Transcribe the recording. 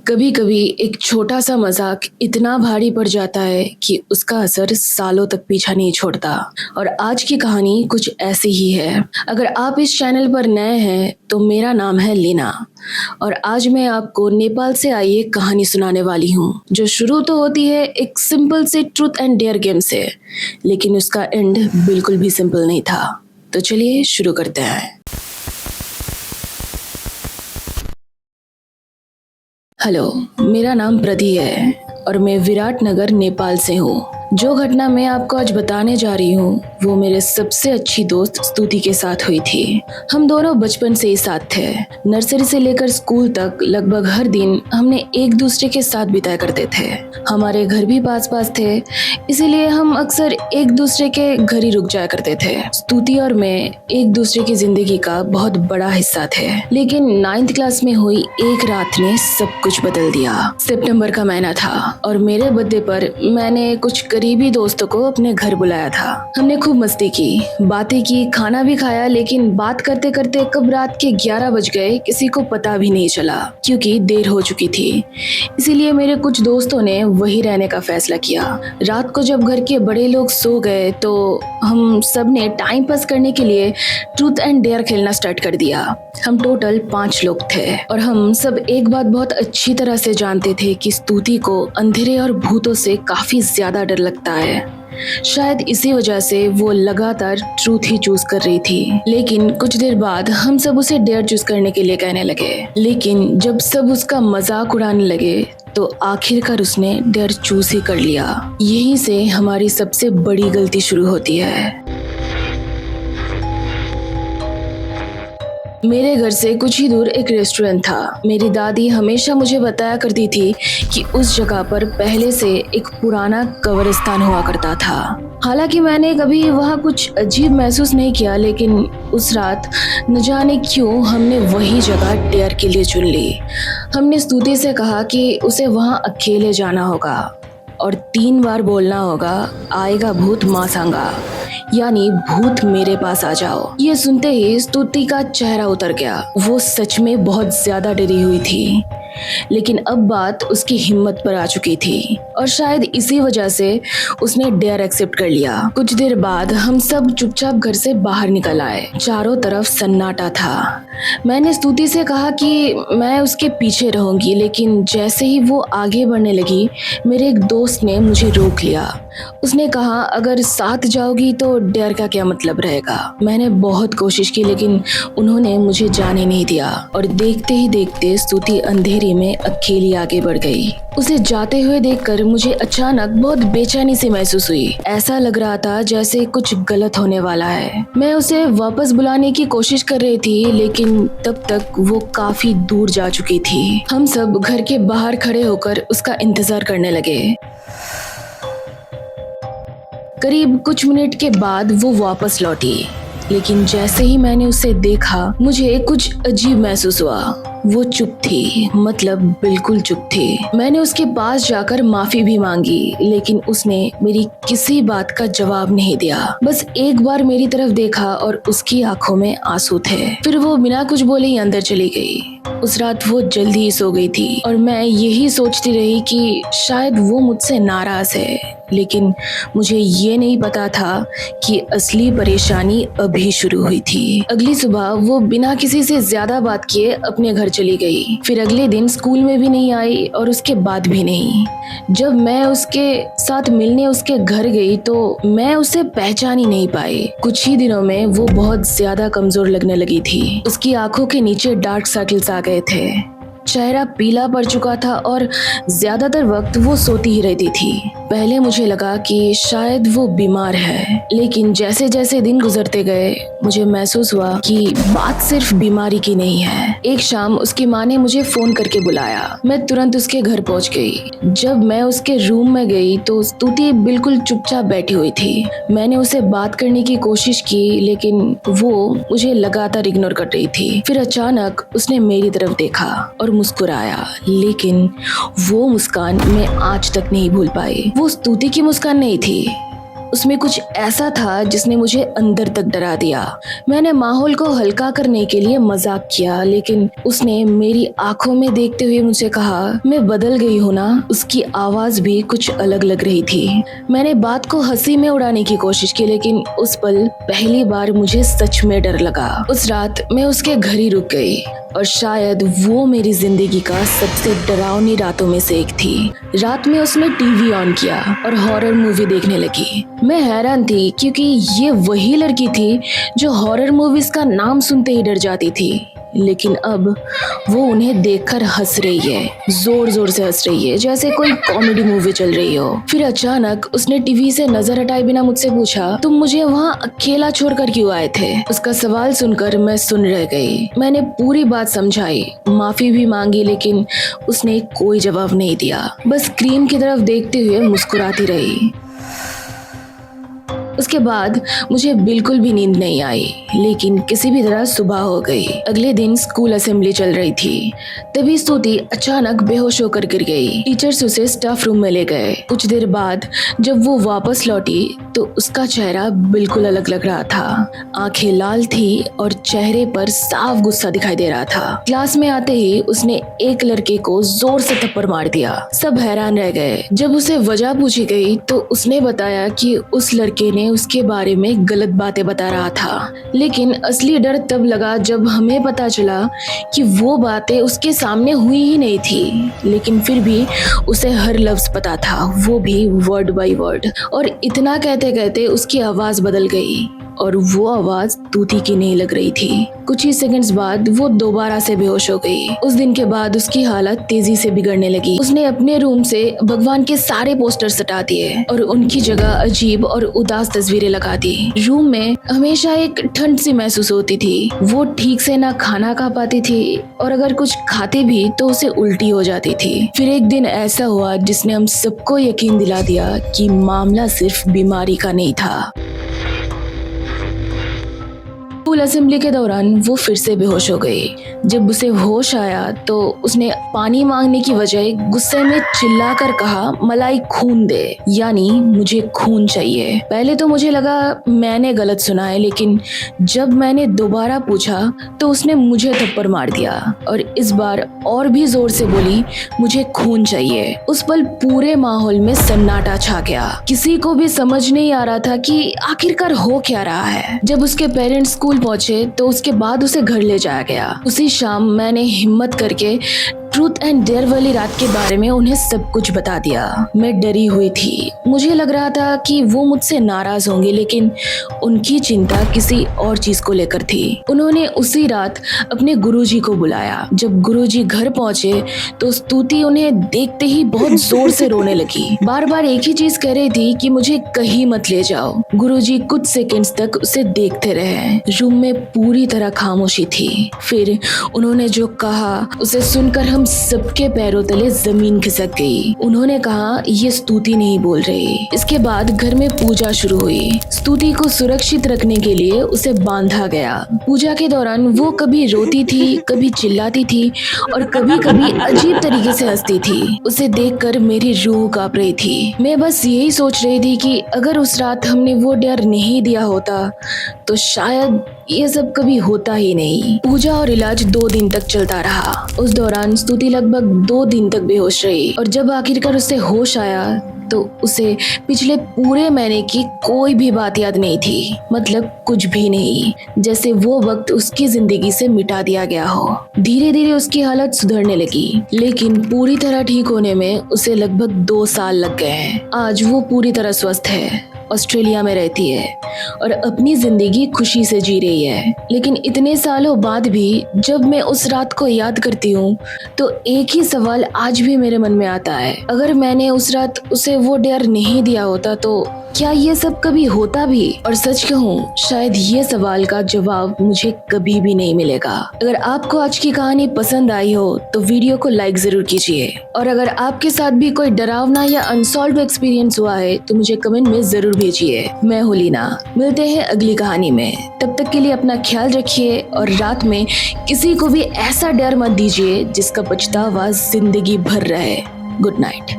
कभी कभी एक छोटा सा मजाक इतना भारी पड़ जाता है कि उसका असर सालों तक पीछा नहीं छोड़ता। और आज की कहानी कुछ ऐसी ही है। अगर आप इस चैनल पर नए हैं तो मेरा नाम है लीना और आज मैं आपको नेपाल से आई एक कहानी सुनाने वाली हूँ जो शुरू तो होती है एक सिंपल से ट्रूथ एंड डेयर गेम से, लेकिन उसका एंड बिल्कुल भी सिंपल नहीं था। तो चलिए शुरू करते हैं। हेलो, मेरा नाम प्रदी है और मैं विराटनगर नेपाल से हूँ। जो घटना मैं आपको आज बताने जा रही हूँ वो मेरे सबसे अच्छी दोस्त स्तुति के साथ हुई थी। हम दोनों बचपन से ही साथ थे। नर्सरी से लेकर स्कूल तक लगभग हर दिन हमने एक दूसरे के साथ बिताया करते थे। हमारे घर भी पास पास थे, इसीलिए हम अक्सर एक दूसरे के घर ही रुक जाया करते थे। स्तुति और मैं एक दूसरे की जिंदगी का बहुत बड़ा हिस्सा थे, लेकिन 9th क्लास में हुई एक रात ने सब कुछ बदल दिया। सितंबर का महीना था और मेरे बर्थडे पर मैंने कुछ करीबी दोस्तों को अपने घर बुलाया था। हमने खूब मस्ती की, बातें की, खाना भी खाया, लेकिन बात करते करते कब रात के 11 बज गए किसी को पता भी नहीं चला क्योंकि देर हो चुकी थी। इसीलिए मेरे कुछ दोस्तों ने वहीं रहने का फैसला किया। रात को जब घर के बड़े लोग सो गए तो हम सब ने टाइम पास करने के लिए ट्रूथ एंड डेयर खेलना स्टार्ट कर दिया। हम टोटल 5 लोग थे और हम सब एक बात बहुत अच्छी तरह से जानते थे कि स्तुति को अंधेरे और भूतों से काफी ज्यादा डर लगता है। शायद इसी वजह से वो लगातार ट्रूथ ही चूज कर रही थी। लेकिन कुछ देर बाद हम सब उसे डेयर चूज करने के लिए कहने लगे, लेकिन जब सब उसका मजाक उड़ाने लगे तो आखिरकार उसने डेयर चूज ही कर लिया। यहीं से हमारी सबसे बड़ी गलती शुरू होती है। मेरे घर से कुछ ही दूर एक रेस्टोरेंट था। मेरी दादी हमेशा मुझे बताया करती थी कि उस जगह पर पहले से एक पुराना कब्रिस्तान हुआ करता था। हालांकि मैंने कभी वहाँ कुछ अजीब महसूस नहीं किया, लेकिन उस रात न जाने क्यों हमने वही जगह डेयर के लिए चुन ली। हमने स्तुति से कहा कि उसे वहाँ अकेले जाना होगा और 3 बार बोलना होगा, आएगा भूत माँ सांगा, यानी भूत मेरे पास आ जाओ। ये सुनते ही स्तुति का चेहरा उतर गया। वो सच में बहुत ज्यादा डरी हुई थी, लेकिन अब बात उसकी हिम्मत पर आ चुकी थी और शायद इसी वजह से उसने डेयर एक्सेप्ट कर लिया। कुछ देर बाद हम सब चुपचाप घर से बाहर निकल आए। चारों तरफ सन्नाटा था। मैंने स्तुति से कहा कि मैं उसके पीछे रहूंगी, लेकिन जैसे ही वो आगे बढ़ने लगी मेरे एक दोस्त ने मुझे रोक लिया। उसने कहा, अगर साथ जाओगी तो डेयर का क्या मतलब रहेगा। मैंने बहुत कोशिश की, लेकिन उन्होंने मुझे जाने नहीं दिया और देखते ही देखते स्तुति अंधेरी में अकेली आगे बढ़ गई। उसे जाते हुए देखकर मुझे अचानक बहुत बेचैनी सी महसूस हुई। ऐसा लग रहा था जैसे कुछ गलत होने वाला है। मैं उसे वापस बुलाने की कोशिश कर रही थी, लेकिन तब तक वो काफी दूर जा चुकी थी। हम सब घर के बाहर खड़े होकर उसका इंतजार करने लगे। करीब कुछ मिनट के बाद वो वापस लौटी, लेकिन जैसे ही मैंने उसे देखा मुझे कुछ अजीब महसूस हुआ। वो चुप थी, मतलब बिल्कुल चुप थी। मैंने उसके पास जाकर माफी भी मांगी, लेकिन उसने मेरी किसी बात का जवाब नहीं दिया। बस एक बार मेरी तरफ देखा और उसकी आंखों में आंसू थे। फिर वो बिना कुछ बोले ही अंदर चली गई। उस रात वो जल्दी ही सो गई थी और मैं यही सोचती रही कि शायद वो मुझसे नाराज है, लेकिन मुझे ये नहीं पता था कि असली परेशानी अभी शुरू हुई थी। अगली सुबह वो बिना किसी से ज्यादा बात किए अपने घर चली गई। फिर अगले दिन स्कूल में भी नहीं आई और उसके बाद भी नहीं। जब मैं उसके साथ मिलने उसके घर गई तो मैं उसे पहचान ही नहीं पाई। कुछ ही दिनों में वो बहुत ज्यादा कमजोर लगने लगी थी। उसकी आंखों के नीचे डार्क सर्कल्स आ गए थे, चेहरा पीला पड़ चुका था और ज्यादातर वक्त वो सोती ही रहती थी। पहले मुझे लगा कि शायद वो बीमार है, लेकिन जैसे जैसे दिन गुजरते गए मुझे महसूस हुआ कि बात सिर्फ बीमारी की नहीं है। एक शाम उसकी माँ ने मुझे फोन करके बुलाया। मैं तुरंत उसके घर पहुंच गई। जब मैं उसके रूम में गई तो स्तुति बिल्कुल चुपचाप बैठी हुई थी। मैंने उसे बात करने की कोशिश की, लेकिन वो मुझे लगातार इग्नोर कर रही थी। फिर अचानक उसने मेरी तरफ देखा और मुस्कुराया, लेकिन वो मुस्कान मैं आज तक नहीं भूल पाई। वो स्तुति की मुस्कान नहीं थी, उसमें कुछ ऐसा था जिसने मुझे अंदर तक डरा दिया। मैंने माहौल को हल्का करने के लिए मजाक किया, लेकिन उसने मेरी आंखों में देखते हुए मुझसे कहा, मैं बदल गई हूँ ना। उसकी आवाज भी कुछ अलग लग रही थी। मैंने बात को हंसी में उड़ाने की कोशिश की, लेकिन उस पल पहली बार मुझे सच में डर लगा। उस रात मैं उसके घर ही रुक गई और शायद वो मेरी जिंदगी का सबसे डरावनी रातों में से एक थी। रात में उसने टीवी ऑन किया और हॉरर मूवी देखने लगी। मैं हैरान थी क्योंकि ये वही लड़की थी जो हॉरर मूवीज का नाम सुनते ही डर जाती थी, लेकिन अब वो उन्हें देखकर हंस रही है, जोर जोर से हंस रही है, जैसे कोई कॉमेडी मूवी चल रही हो। फिर अचानक उसने टीवी से नजर हटाए बिना मुझसे पूछा, तुम मुझे वहाँ अकेला छोड़कर क्यों आए थे? उसका सवाल सुनकर मैं सुन रह गई। मैंने पूरी बात समझाई, माफी भी मांगी, लेकिन उसने कोई जवाब नहीं दिया, बस स्क्रीन की तरफ देखते हुए मुस्कुराती रही। उसके बाद मुझे बिल्कुल भी नींद नहीं आई, लेकिन किसी भी तरह सुबह हो गई। अगले दिन स्कूल असेंबली चल रही थी, तभी स्तुति अचानक बेहोश होकर गिर गई। टीचर्स उसे स्टाफ रूम में ले गए। कुछ देर बाद जब वो वापस लौटी तो उसका चेहरा बिल्कुल अलग लग रहा था। आंखें लाल थी और चेहरे पर साफ गुस्सा दिखाई दे रहा था। क्लास में आते ही उसने एक लड़के को जोर से थप्पड़ मार दिया। सब हैरान रह गए। जब उसे वजह पूछी गई तो उसने बताया कि उस लड़के ने उसके बारे में गलत बातें बता रहा था, लेकिन असली डर तब लगा जब हमें पता चला कि वो बातें उसके सामने हुई ही नहीं थी, लेकिन फिर भी उसे हर लफ्ज पता था, वो भी वर्ड बाय वर्ड। और इतना कहते कहते उसकी आवाज बदल गई और वो आवाज तूती की नहीं लग रही थी। कुछ ही सेकंड्स बाद वो दोबारा से बेहोश हो गई। उस दिन के बाद उसकी हालत तेजी से बिगड़ने लगी। उसने अपने रूम से भगवान के सारे पोस्टर्स हटा दिए और उनकी जगह अजीब और उदास तस्वीरें लगा दी। रूम में हमेशा एक ठंड सी महसूस होती थी। वो ठीक से ना खाना खा पाती थी और अगर कुछ खाते भी तो उसे उल्टी हो जाती थी। फिर एक दिन ऐसा हुआ जिसने हम सबको यकीन दिला दिया कि मामला सिर्फ बीमारी का नहीं था। स्कूल असेंबली के दौरान वो फिर से बेहोश हो गई। जब उसे होश आया तो उसने पानी मांगने की बजाय गुस्से में चिल्लाकर कहा, मलाई खून दे, यानी मुझे खून चाहिए। पहले तो मुझे लगा मैंने गलत सुना है, लेकिन जब मैंने दोबारा पूछा तो उसने मुझे थप्पड़ मार दिया और इस बार और भी जोर से बोली, मुझे खून चाहिए। उस पल पूरे माहौल में सन्नाटा छा गया। किसी को भी समझ नहीं आ रहा था कि आखिरकार हो क्या रहा है। जब उसके पेरेंट्स स्कूल पहुंचे तो उसके बाद उसे घर ले जाया गया। उसी शाम मैंने हिम्मत करके ट्रूथ एंड डेयर वाली रात के बारे में उन्हें सब कुछ बता दिया। मैं डरी हुई थी। मुझे लग रहा था कि वो मुझसे नाराज होंगे, लेकिन उनकी चिंता किसी और चीज को लेकर थी। उन्होंने उसी रात अपने गुरुजी को बुलाया। जब गुरुजी घर पहुंचे तो स्तुति उन्हें देखते ही बहुत जोर से रोने लगी। बार बार एक ही चीज कह रही थी कि मुझे कहीं मत ले जाओ। गुरुजी कुछ सेकंड्स तक उसे देखते रहे। रूम में पूरी तरह खामोशी थी। फिर उन्होंने जो कहा उसे सुनकर हम सबके पैरों तले जमीन खिसक गई। उन्होंने कहा, ये स्तुति नहीं बोल रही। इसके बाद घर में पूजा शुरू हुई। स्तुति को सुरक्षित रखने के लिए उसे बांधा गया। पूजा के दौरान वो कभी रोती थी, कभी चिल्लाती थी और कभी कभी अजीब तरीके से हंसती थी। उसे देखकर मेरी रूह कांप रही थी। मैं बस यही सोच रही थी कि अगर उस रात हमने वो डर नहीं दिया होता तो शायद ये सब कभी होता ही नहीं। पूजा और इलाज 2 दिन तक चलता रहा। उस दौरान स्तुति लगभग 2 दिन तक बेहोश रही और जब आखिरकार उसे होश आया तो उसे पिछले पूरे महीने की कोई भी बात याद नहीं थी। मतलब कुछ भी नहीं, जैसे वो वक्त उसकी जिंदगी से मिटा दिया गया हो। धीरे धीरे उसकी हालत सुधरने लगी, लेकिन पूरी तरह ठीक होने में उसे लगभग 2 साल लग गए हैं। आज वो पूरी तरह स्वस्थ है, ऑस्ट्रेलिया में रहती है और अपनी जिंदगी खुशी से जी रही है। लेकिन इतने सालों बाद भी जब मैं उस रात को याद करती हूँ तो एक ही सवाल आज भी मेरे मन में आता है, अगर मैंने उस रात उसे वो डर नहीं दिया होता तो क्या ये सब कभी होता भी? और सच कहूँ, शायद ये सवाल का जवाब मुझे कभी भी नहीं मिलेगा। अगर आपको आज की कहानी पसंद आई हो तो वीडियो को लाइक जरूर कीजिए और अगर आपके साथ भी कोई डरावना या अनसॉल्व एक्सपीरियंस हुआ है तो मुझे कमेंट में जरूर भेजिए। मैं हूँ लीना, मिलते हैं अगली कहानी में। तब तक के लिए अपना ख्याल रखिए और रात में किसी को भी ऐसा डर मत दीजिए जिसका पछतावा जिंदगी भर रहे। Good night.